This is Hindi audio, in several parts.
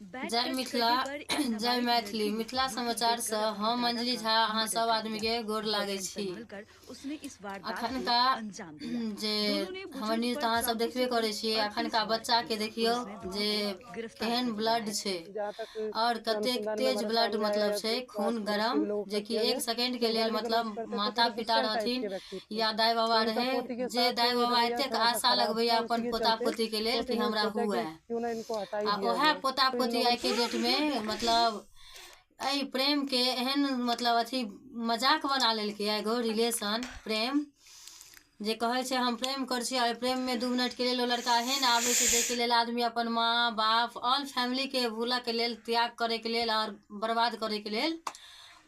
जय मिथिला जय मैथिली मिथिला समाचार से हम अंजलि झा अहाँ सब आदमी के गोर लागे छी। अखनका जे हमर न्यूज अहाँ सब देखबे करे छी। अखनका बच्चा के देखियो जे केहन ब्लड छे और कतेक तेज ब्लड मतलब छे, खून गरम, जे कि 1 सेकंड के लेल मतलब माता पिता रहथिन या दाई बाबा रहे, जे दाई बाबा एतेक आशा लगबैया अपन पोता पोती के लेल कि हमरा हुए, आ ओहे पोता पोती आई के डेट में मतलब आई प्रेम के एहन मतलब अथी मजाक बना लेलकै। एगो रिलेशन प्रेम जे कहे छे हम प्रेम कर छी, और प्रेम में 2 मिनट के लिए वो लड़का एहन आवे छे जे के लेल आदमी अपन माँ बाप ऑल फैमिली के भूला के लेल, त्याग करे के लेल और बर्बाद करे के लेल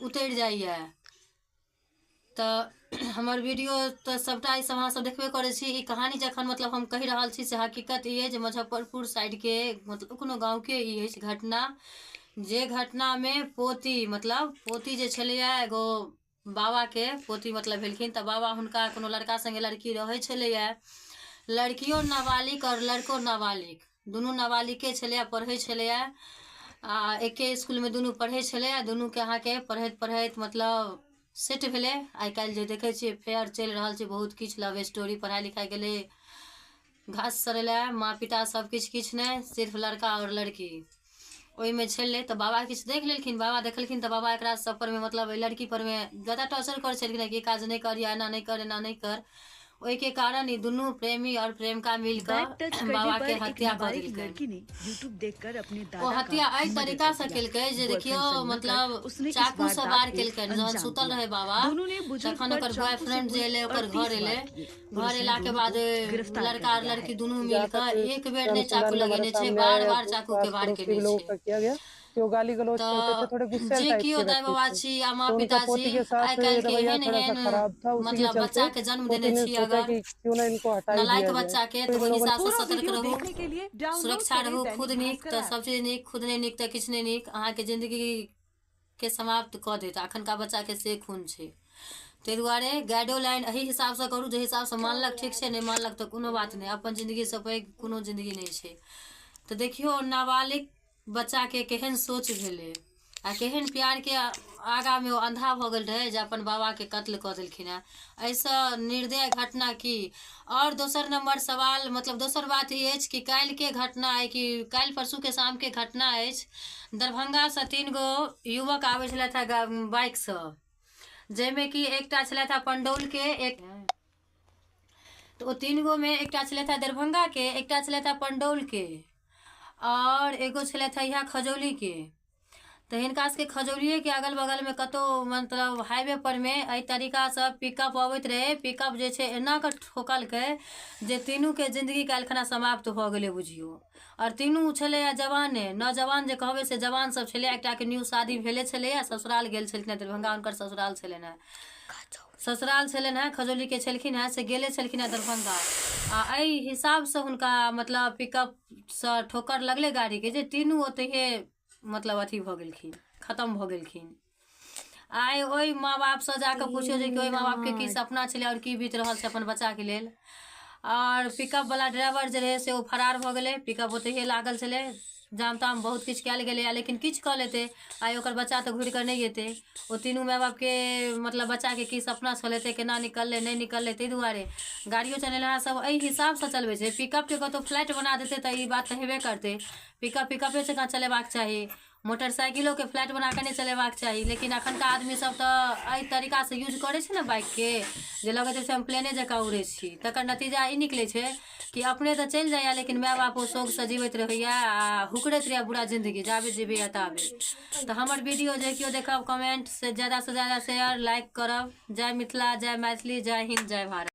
उतर जाइए। तो हमार वीडियो तो सबटा ई सब अहाँ सब देखबे करे छी। ई कहानी जखन मतलब हम कही रहल छी से हकीकत ई है जे मुजफ्फरपुर साइड के मतलब कोनो गाँव के ई है घटना, जे घटना में पोती मतलब पोती जे छलैया एगो बाबा के पोती मतलब भेलखिन, तो बाबा हुनका कोनो लड़का संगे लड़की रहे छलैया, लड़कियों नाबालिग और लड़को नाबालिग, दुनू नाबालिगे छलैया, पढ़े छलैया आ एके स्कूल में दुनू पढ़े छलैया। दुनू के अहाँ के पढ़ैत पढ़ैत मतलब सेट भेले। आई काल्हि जे देखे छिए फेयर चल रहा है, बहुत किछ लव स्टोरी, पढ़ाई लिखाई के लिए घास सरेला, माँ पिता सब किछ नहीं, सिर्फ लड़का और लड़की ओहि में छे। तो बाबा किछ देख लेलखिन, बाबा देखलखिन तो बाबा एकरा सब पर में मतलब लड़की पर में ज्यादा टॉर्चर कर छलखिन कि काज नहीं कर, या एना नहीं कर, एना नहीं कर। ओहि के कारण दुनू प्रेमी और प्रेमिका मिलकर बाबा के हत्या कर दिलकै। ओ हत्या एहि तरीका से केलकै जे देखियो मतलब चाकू से वार केलकै। जहन सुतल रहे बाबा तखन ओकर बॉयफ्रेंड जे एले ओकर घर एले, घर एला के बाद लड़का और लड़की दुनू मिलकर एक बेर ने चाकू लगेने छे, बार बार चाकू के वार केने छे। गाली गलौज करते थे, थोड़े गुस्से टाइप के व्यक्ति थे। माँ पिता पोती के साथ रवैया थोड़ा सा खराब था, उसी के मतलब बच्चा चलते के जन्म पोती देने ने छी, सोचा अगर कि क्यों ना इनको हटा ही नलायक दिया बच्चा जाए। के तो वही हिसाब से पूरा सतर्क रहू, सुरक्षा रहू, खुद नीक तो सब चीज नीक, खुद नहीं नीक तो किछ नहीं नीक, अहाँ के जिंदगी के समाप्त क देत। अखनका बच्चा के से खून छे, ते दुआरे गाइडलाइन एही हिसाब से करू जे हिसाब से मानलक ठीक छे, नहीं मानलक तो कोनो बात नहीं, अपन जिंदगी से पैघ कोनो जिंदगी नहीं छे। तो देखियो नाबालिग बच्चा के केहन सोच भेले आ केहन प्यार के आगा में वो अंधा भ गेल रहे जे अपन बाबा के कत्ल क देलखिन है। ऐसा निर्दय घटना की। और दोसर नंबर सवाल मतलब दोसर बात ये है कि काल्हि के घटना है कि काल्हि परसू के शाम के घटना है। दरभंगा से 3 गो युवक आवे छले था बाइक से, जेमे कि एकटा छले था पंडौल के, एक तो 3 गो में एकटा छले था दरभंगा के, एकटा छले था पंडौल के, और एगो छले था यहाँ खजौली के। तो हिनका के खजौलिए के अगल बगल में कतो मतलब हाईवे पर में एहि तरीका से पिकअप अबैत रहे। पिकअप जे छे एना के ठोकलकै जे तीनू के जिंदगी काल्हिखना समाप्त भ गेले बुझियो। और तीनू छले जवाने, नौजवान जे कहबे से जवान सब छले। एकटा के न्यू शादी भेले छले, ससुराल गेल छलखिन दरभंगा, उनकर ससुराल छले ना, ससुराल छलन है खजौली के छलखिन है, से गेले छलखिन है दरभंगा। आ एहि हिसाब से हुनका मतलब पिकअप से ठोकर लगले गाड़ी के जे तीनू ओतहे मतलब अथी भ गेलखिन, खत्म भ गेलखिन। आइ ओहि माँ बाप से जाके पूछियो जे कि ओहि माँ बाप के की सपना छले और की बीत रहल छे अपन बच्चा के लेल। और पिकअप वाला ड्राइवर जे रहे से वो फरार भ गेले, पिकअप ओतहे लागल छले, जाम ताम बहुत किछ कयल गेले, लेकिन किछ क लेते आइ ओकर बच्चा तो घुर कर नहीं एते। वो तीनू माय बाप के मतलब बच्चा के की सपना छलेते, केना निकलले नहीं निकलले, ताहि दुआरे गाड़ियों चलेला सब एहि हिसाब से चलबे छे। पिकअप के कतो फ्लाइट बना देते तो ई बात तो हेबे करते, पिकअपे से चलेबाक चाही, मोटरसाइकिलों के फ्लाइट बना के नहीं चलेबाक चाही। लेकिन अखनका आदमी सब तो एहि तरीका से यूज करे छे ना बाइक के, जे लगे छे हम प्लेने जका उड़े छी। तकर नतीजा ई निकले छे कि अपने तो चल जाइया, लेकिन माय बाप शौक से जीवित रहैया आ हुकरैत रहैया बुरा जिंदगी, जाबे जीबे ताबे। तो हमर वीडियो जे केओ देखब कमेंट से ज्यादा शेयर लाइक करब। जय मिथिला, जय मैथिली, जय हिंद, जय भारत।